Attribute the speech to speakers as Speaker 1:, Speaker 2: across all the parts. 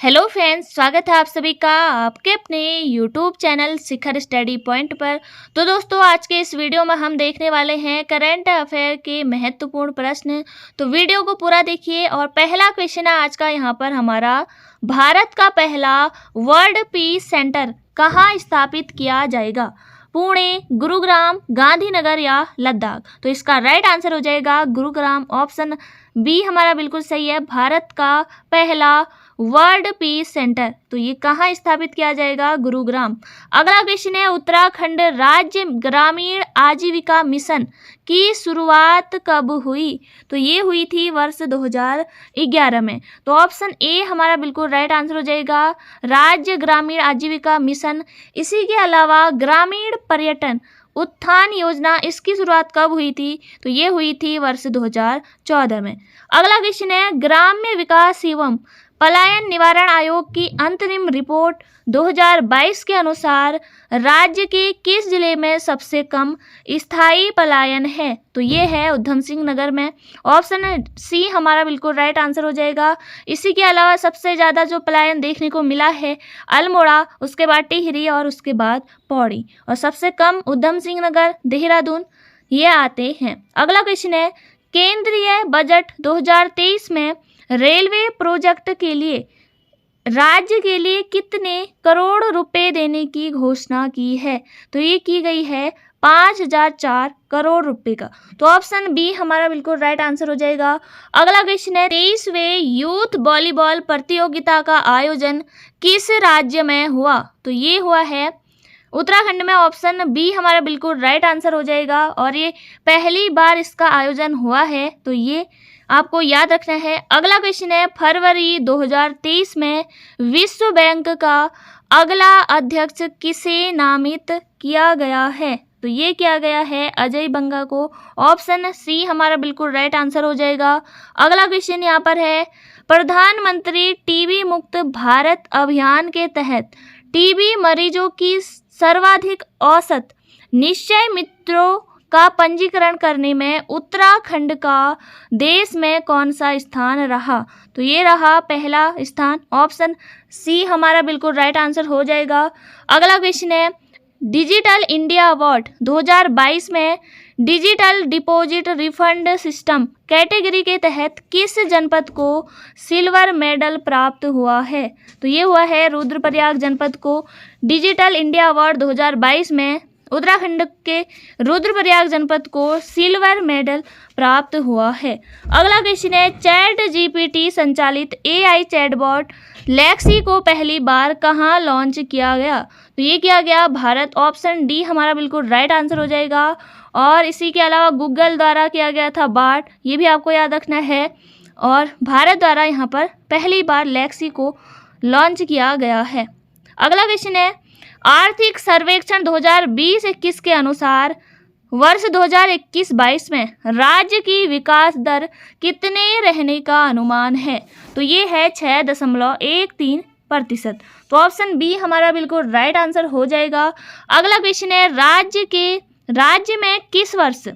Speaker 1: Hello friends, स्वागत है आप सभी का आपके अपने यूट्यूब चैनल शिखर स्टडी पॉइंट पर। तो दोस्तों, आज के इस वीडियो में हम देखने वाले हैं करंट अफेयर के महत्वपूर्ण प्रश्न। तो वीडियो को पूरा देखिए। और पहला क्वेश्चन है आज का यहाँ पर हमारा, भारत का पहला वर्ल्ड पीस सेंटर कहाँ स्थापित किया जाएगा? पुणे, गुरुग्राम, गांधीनगर या लद्दाख? तो इसका राइट आंसर हो जाएगा गुरुग्राम। ऑप्शन बी हमारा बिल्कुल सही है। भारत का पहला वर्ल्ड पीस सेंटर, तो ये कहाँ स्थापित किया जाएगा? गुरुग्राम। अगला क्वेश्चन है, उत्तराखंड राज्य ग्रामीण आजीविका मिशन की शुरुआत कब हुई? तो ये हुई थी वर्ष 2011 में। तो ऑप्शन ए हमारा बिल्कुल राइट आंसर हो जाएगा, राज्य ग्रामीण आजीविका मिशन। इसी के अलावा ग्रामीण पर्यटन उत्थान योजना, इसकी शुरुआत कब हुई थी? तो ये हुई थी वर्ष 2014 में। अगला क्वेश्चन है, ग्राम्य विकास एवं पलायन निवारण आयोग की अंतरिम रिपोर्ट 2022 के अनुसार राज्य के किस जिले में सबसे कम स्थायी पलायन है? तो ये है उधम सिंह नगर में। ऑप्शन सी हमारा बिल्कुल राइट आंसर हो जाएगा। इसी के अलावा सबसे ज़्यादा जो पलायन देखने को मिला है अल्मोड़ा, उसके बाद टिहरी और उसके बाद पौड़ी, और सबसे कम उधम सिंह नगर, देहरादून ये आते हैं। अगला क्वेश्चन है, केंद्रीय बजट 2023 में रेलवे प्रोजेक्ट के लिए राज्य के लिए कितने करोड़ रुपए देने की घोषणा की है? तो ये की गई है 5004 करोड़ रुपए का। तो ऑप्शन बी हमारा बिल्कुल राइट आंसर हो जाएगा। अगला क्वेश्चन है, 23वें यूथ वॉलीबॉल प्रतियोगिता का आयोजन किस राज्य में हुआ? तो ये हुआ है उत्तराखंड में। ऑप्शन बी हमारा बिल्कुल राइट आंसर हो जाएगा। और ये पहली बार इसका आयोजन हुआ है, तो ये आपको याद रखना है। अगला क्वेश्चन है, फरवरी 2023 में विश्व बैंक का अगला अध्यक्ष किसे नामित किया गया है? तो ये किया गया है अजय बंगा को। ऑप्शन सी हमारा बिल्कुल राइट आंसर हो जाएगा। अगला क्वेश्चन यहाँ पर है, प्रधानमंत्री टीबी मुक्त भारत अभियान के तहत टीबी मरीजों की सर्वाधिक औसत निश्चय मित्रों का पंजीकरण करने में उत्तराखंड का देश में कौन सा स्थान रहा? तो ये रहा पहला स्थान। ऑप्शन सी हमारा बिल्कुल राइट आंसर हो जाएगा। अगला क्वेश्चन है, डिजिटल इंडिया अवार्ड 2022 में digital deposit refund system category के तहत किस जनपद को सिल्वर मेडल प्राप्त हुआ है? तो ये हुआ है रुद्रप्रयाग जनपद को डिजिटल इंडिया अवार्ड 2022 में उत्तराखंड के रुद्रप्रयाग जनपद को सिल्वर मेडल प्राप्त हुआ है। अगला क्वेश्चन है, चैट जीपीटी संचालित एआई चैटबॉट लेक्सी को पहली बार कहाँ लॉन्च किया गया? तो ये किया गया भारत। ऑप्शन डी हमारा बिल्कुल राइट आंसर हो जाएगा। और इसी के अलावा गूगल द्वारा किया गया था बार्ट, ये भी आपको याद रखना है। और भारत द्वारा यहाँ पर पहली बार लेक्सी को लॉन्च किया गया है। अगला क्वेश्चन है, आर्थिक सर्वेक्षण 2020-21 के अनुसार वर्ष 2021-22 में राज्य की विकास दर कितने रहने का अनुमान है? तो ये है 6.13%। तो ऑप्शन बी हमारा बिल्कुल राइट आंसर हो जाएगा। अगला क्वेश्चन है, राज्य में किस वर्ष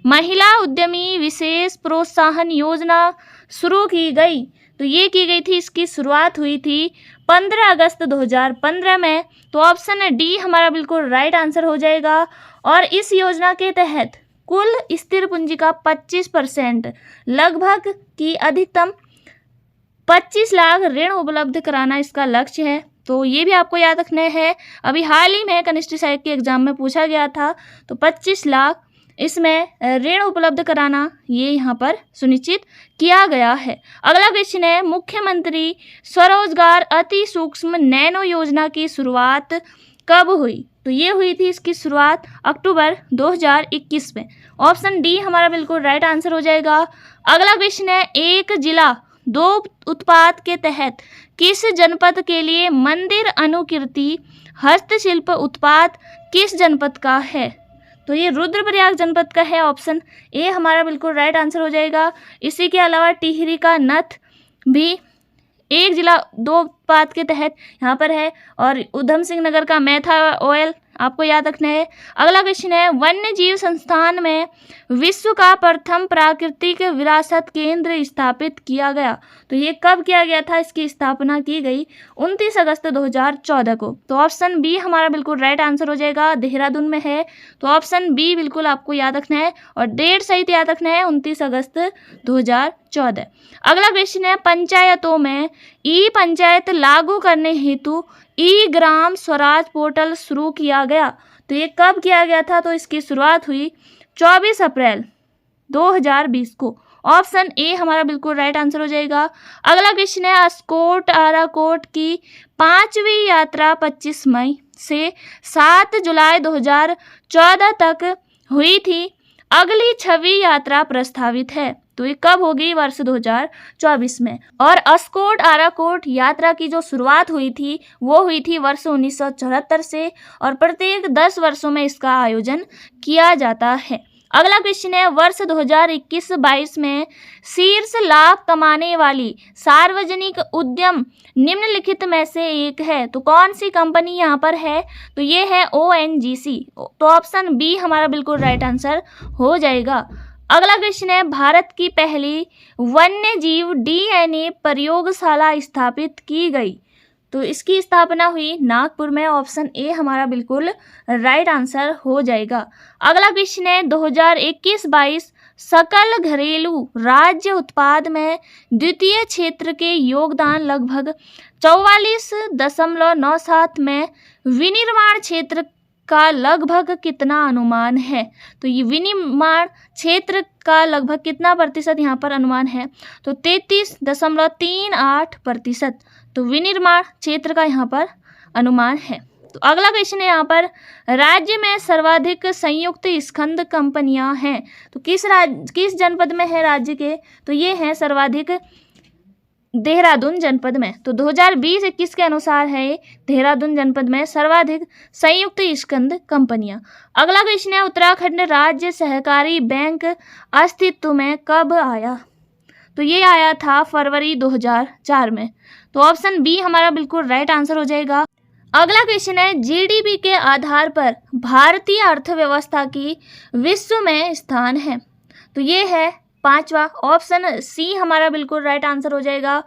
Speaker 1: महिला उद्यमी विशेष प्रोत्साहन योजना शुरू की गई? तो ये की गई थी, इसकी शुरुआत हुई थी 15 अगस्त 2015 में। तो ऑप्शन डी हमारा बिल्कुल राइट आंसर हो जाएगा। और इस योजना के तहत कुल स्थिर पूंजी का 25% लगभग की अधिकतम 25 लाख ऋण उपलब्ध कराना इसका लक्ष्य है। तो ये भी आपको याद रखना है। अभी हाल ही में कनिष्ठ सहायक के एग्जाम में पूछा गया था, तो 25 लाख इसमें ऋण उपलब्ध कराना ये यहाँ पर सुनिश्चित किया गया है। अगला क्वेश्चन है, मुख्यमंत्री स्वरोजगार अति सूक्ष्म नैनो योजना की शुरुआत कब हुई? तो ये हुई थी इसकी शुरुआत अक्टूबर 2021 में। ऑप्शन डी हमारा बिल्कुल राइट आंसर हो जाएगा। अगला क्वेश्चन है, एक जिला दो उत्पाद के तहत किस जनपद के लिए मंदिर अनुकीर्ति हस्तशिल्प उत्पाद किस जनपद का है? तो ये रुद्रप्रयाग जनपद का है। ऑप्शन ए हमारा बिल्कुल राइट आंसर हो जाएगा। इसी के अलावा टिहरी का नथ भी एक जिला दो उत्पाद के तहत यहाँ पर है। और उधम सिंह नगर का मैथा ऑयल आपको याद रखना है। अगला क्वेश्चन है, वन्य जीव संस्थान में विश्व का प्रथम प्राकृतिक विरासत केंद्र स्थापित किया गया। तो ये कब किया गया था? इसकी स्थापना की गई 29 अगस्त 2014 को। तो ऑप्शन बी हमारा बिल्कुल राइट आंसर हो जाएगा, देहरादून में है। तो ऑप्शन बी बिल्कुल आपको याद रखना है और डेट सहित याद रखना है 29 अगस्त 2014। अगला क्वेश्चन है, पंचायतों में ई पंचायत लागू करने हेतु ई ग्राम स्वराज पोर्टल शुरू किया गया। तो ये कब किया गया था? तो इसकी शुरुआत हुई 24 अप्रैल 2020 को। ऑप्शन ए हमारा बिल्कुल राइट आंसर हो जाएगा। अगला क्वेश्चन है, अस्कोट आराकोट की 5वीं यात्रा 25 मई से 7 जुलाई 2014 तक हुई थी। अगली 6वीं यात्रा प्रस्तावित है। तो ये कब होगी? वर्ष 2024 में। और अस्कोट आराकोट यात्रा की जो शुरुआत हुई थी वो हुई थी वर्ष 1974 से और प्रत्येक 10 वर्षों में इसका आयोजन किया जाता है। अगला क्वेश्चन है, वर्ष 2021-22 में शीर्ष लाभ कमाने वाली सार्वजनिक उद्यम निम्नलिखित में से एक है। तो कौन सी कंपनी यहाँ पर है? तो ये है ONGC। तो ऑप्शन बी हमारा बिल्कुल राइट आंसर हो जाएगा। अगला क्वेश्चन है, भारत की पहली वन्य जीव DNA प्रयोगशाला स्थापित की गई। तो इसकी स्थापना हुई नागपुर में। ऑप्शन ए हमारा बिल्कुल राइट आंसर हो जाएगा। अगला क्वेश्चन है, 2021-22 सकल घरेलू राज्य उत्पाद में द्वितीय क्षेत्र के योगदान लगभग 44.97 में विनिर्माण क्षेत्र का लगभग कितना अनुमान है? तो ये विनिर्माण क्षेत्र का लगभग कितना प्रतिशत यहाँ पर अनुमान है? तो 33.38%। तो विनिर्माण क्षेत्र का यहाँ पर अनुमान है। तो अगला क्वेश्चन है यहाँ पर, राज्य में सर्वाधिक संयुक्त स्कंद कंपनियां हैं। तो किस जनपद में है राज्य के? तो ये है सर्वाधिक देहरादून जनपद में। तो 2020-21 के अनुसार है देहरादून जनपद में सर्वाधिक संयुक्त स्कंद कंपनियां। अगला क्वेश्चन है, उत्तराखंड राज्य सहकारी बैंक अस्तित्व में कब आया? तो ये आया था फरवरी 2004 में। तो ऑप्शन बी हमारा बिल्कुल राइट आंसर हो जाएगा। अगला क्वेश्चन है, GDP के आधार पर भारतीय अर्थव्यवस्था की विश्व में स्थान है। तो ये है 5वां। ऑप्शन सी हमारा बिल्कुल राइट आंसर हो जाएगा।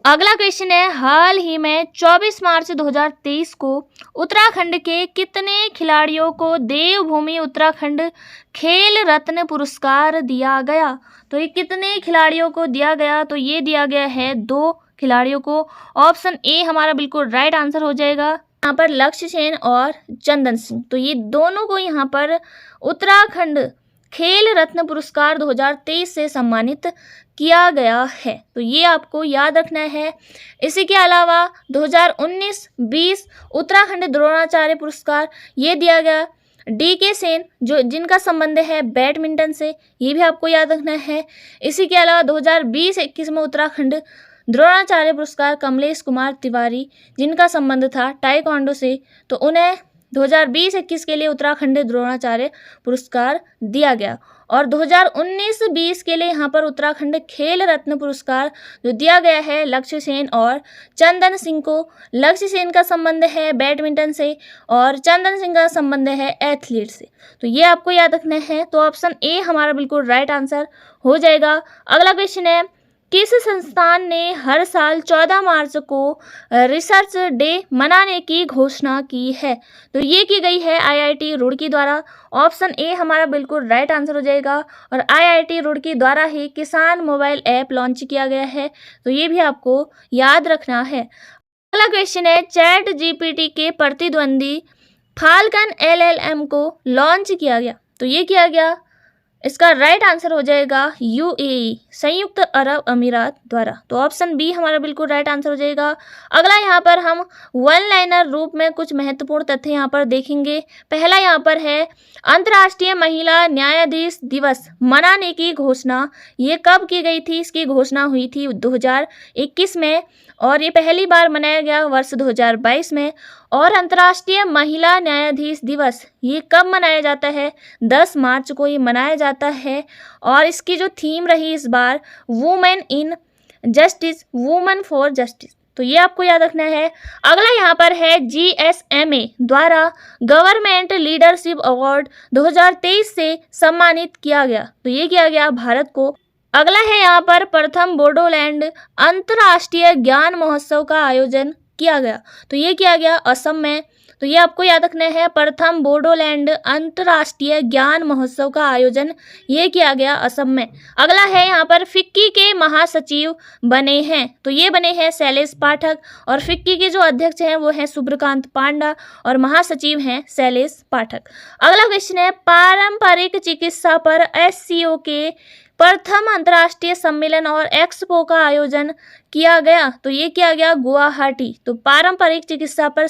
Speaker 1: अगला क्वेश्चन है, हाल ही में 24 मार्च 2023 को उत्तराखंड के कितने खिलाड़ियों को देवभूमि उत्तराखंड खेल रत्न पुरस्कार दिया गया? तो ये कितने खिलाड़ियों को दिया गया? तो ये दिया गया है 2 खिलाड़ियों को। ऑप्शन ए हमारा बिल्कुल राइट आंसर हो जाएगा। यहाँ पर लक्ष्य सेन और चंदन सिंह, तो ये दोनों को यहाँ पर उत्तराखंड खेल रत्न पुरस्कार 2023 से सम्मानित किया गया है। तो ये आपको याद रखना है। इसी के अलावा 2019-20 उत्तराखंड द्रोणाचार्य पुरस्कार ये दिया गया DK सेन, जो जिनका संबंध है बैडमिंटन से, ये भी आपको याद रखना है। इसी के अलावा 2020-21 में उत्तराखंड द्रोणाचार्य पुरस्कार कमलेश कुमार तिवारी, जिनका संबंध था ताइक्वांडो से, तो उन्हें 2020-21 के लिए उत्तराखंड द्रोणाचार्य पुरस्कार दिया गया। और 2019-20 के लिए यहाँ पर उत्तराखंड खेल रत्न पुरस्कार जो दिया गया है लक्ष्य सेन और चंदन सिंह को। लक्ष्य सेन का संबंध है बैडमिंटन से और चंदन सिंह का संबंध है एथलीट से। तो ये आपको याद रखना है। तो ऑप्शन ए हमारा बिल्कुल राइट आंसर हो जाएगा। अगला क्वेश्चन है, किस संस्थान ने हर साल 14 मार्च को रिसर्च डे मनाने की घोषणा की है? तो ये की गई है IIT रुड़की द्वारा। ऑप्शन ए हमारा बिल्कुल राइट आंसर हो जाएगा। और IIT रुड़की द्वारा ही किसान मोबाइल ऐप लॉन्च किया गया है। तो ये भी आपको याद रखना है। अगला क्वेश्चन है, ChatGPT के प्रतिद्वंदी फाल्कन LLM को लॉन्च किया गया। तो ये किया गया, इसका राइट आंसर हो जाएगा UAE संयुक्त अरब अमीरात द्वारा। तो ऑप्शन बी हमारा बिल्कुल राइट आंसर हो जाएगा। अगला यहाँ पर हम वन लाइनर रूप में कुछ महत्वपूर्ण तथ्य यहाँ पर देखेंगे। पहला यहाँ पर है, अंतर्राष्ट्रीय महिला न्यायाधीश दिवस मनाने की घोषणा ये कब की गई थी? इसकी घोषणा हुई थी 2021 में और ये पहली बार मनाया गया वर्ष 2022 में। और अंतर्राष्ट्रीय महिला न्यायाधीश दिवस ये कब मनाया जाता है? 10 मार्च को ये मनाया जाता है। और इसकी जो थीम रही इस बार, women in justice, women for justice. तो ये आपको याद रखना है। अगला यहाँ पर है GSMA द्वारा गवर्नमेंट लीडरशिप अवार्ड 2023 से सम्मानित किया गया, तो ये किया गया भारत को। अगला है यहाँ पर प्रथम बोडोलैंड अंतर्राष्ट्रीय ज्ञान महोत्सव का आयोजन किया गया, तो ये किया गया असम में। तो ये आपको याद रखना है, प्रथम बोडोलैंड अंतर्राष्ट्रीय ज्ञान महोत्सव का आयोजन ये किया गया असम में। अगला है यहाँ पर फिक्की के महासचिव बने हैं, तो ये बने हैं शैलेश पाठक, और फिक्की के जो अध्यक्ष हैं वो हैं सुब्रकांत पांडा और महासचिव हैं शैलेश पाठक। अगला क्वेश्चन है, पारंपरिक चिकित्सा पर SCO के प्रथम अंतर्राष्ट्रीय सम्मेलन और एक्सपो का आयोजन किया गया, तो ये किया गया गुवाहाटी। तो पारंपरिक चिकित्सा पर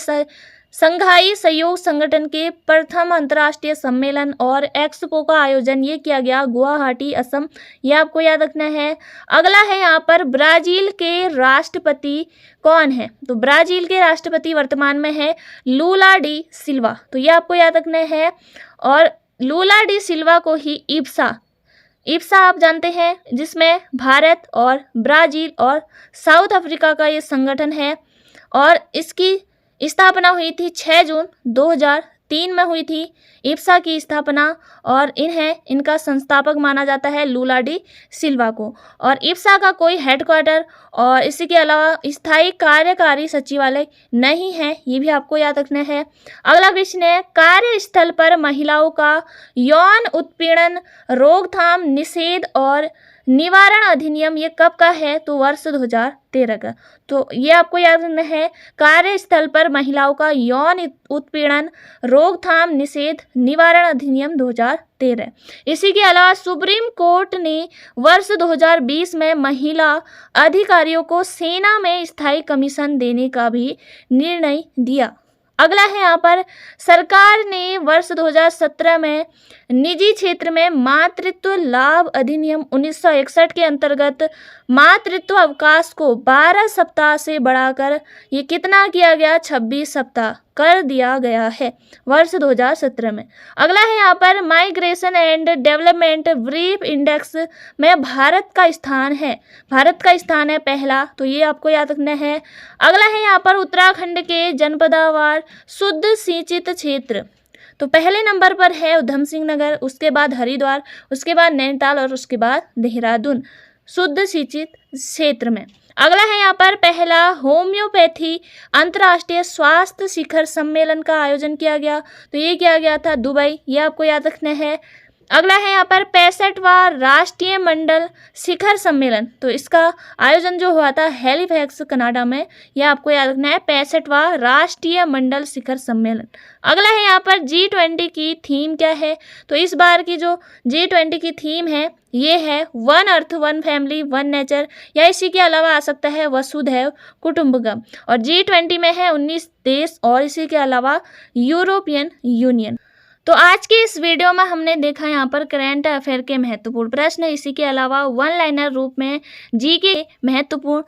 Speaker 1: संघाई सहयोग संगठन के प्रथम अंतर्राष्ट्रीय सम्मेलन और एक्सपो का आयोजन ये किया गया गुवाहाटी असम, ये आपको याद रखना है। अगला है यहाँ पर ब्राजील के राष्ट्रपति कौन है, तो ब्राजील के राष्ट्रपति वर्तमान में है लूला डी सिल्वा, तो ये आपको याद रखना है। और लूला डी सिल्वा को ही इप्सा आप जानते हैं, जिसमें भारत और ब्राजील और साउथ अफ्रीका का ये संगठन है, और इसकी स्थापना हुई थी 6 जून 2003 में हुई थी इप्सा की स्थापना, और इनका संस्थापक माना जाता है लूला डी सिल्वा को। और इप्सा का कोई हेडक्वार्टर और इसी के अलावा स्थायी कार्यकारी सचिवालय नहीं है, ये भी आपको याद रखना है। अगला क्वेश्चन है, कार्यस्थल पर महिलाओं का यौन उत्पीड़न रोकथाम निषेध और निवारण अधिनियम ये कब का है, तो वर्ष 2013 का। तो ये आपको याद रखना है, कार्यस्थल पर महिलाओं का यौन उत्पीड़न रोकथाम निषेध निवारण अधिनियम 2013। इसी के अलावा सुप्रीम कोर्ट ने वर्ष 2020 में महिला अधिकारियों को सेना में स्थायी कमीशन देने का भी निर्णय दिया। अगला है यहाँ पर, सरकार ने वर्ष 2017 में निजी क्षेत्र में मातृत्व लाभ अधिनियम 1961 के अंतर्गत मातृत्व अवकाश को 12 सप्ताह से बढ़ाकर ये कितना किया गया, 26 सप्ताह कर दिया गया है वर्ष 2017 में। अगला है यहाँ पर, migration and development brief index में भारत का स्थान है पहला, तो ये आपको याद रखना है। अगला है यहाँ पर, उत्तराखंड के जनपदवार शुद्ध सिंचित क्षेत्र, तो पहले नंबर पर है उधम सिंह नगर, उसके बाद हरिद्वार, उसके बाद नैनीताल और उसके बाद देहरादून शुद्ध सिंचित क्षेत्र में। अगला है यहाँ पर, पहला होम्योपैथी अंतर्राष्ट्रीय स्वास्थ्य शिखर सम्मेलन का आयोजन किया गया, तो ये किया गया था दुबई, ये आपको याद रखना है। अगला है यहाँ पर 65वां राष्ट्रीय मंडल शिखर सम्मेलन, तो इसका आयोजन जो हुआ था हैलिफैक्स कनाडा में, यह आपको याद रखना है 65वां राष्ट्रीय मंडल शिखर सम्मेलन। अगला है यहाँ पर G20 की थीम क्या है, तो इस बार की जो G20 की थीम है ये है one earth one family one nature, या इसी के अलावा आ सकता है वसुधैव कुटुंबकम, और G20 में है 19 देश और इसी के अलावा यूरोपियन यूनियन। तो आज के इस वीडियो में हमने देखा यहाँ पर करंट अफेयर के महत्वपूर्ण प्रश्न, इसी के अलावा वन लाइनर रूप में जी के महत्वपूर्ण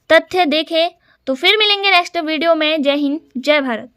Speaker 1: तथ्य देखे। तो फिर मिलेंगे नेक्स्ट वीडियो में। जय हिंद, जय भारत।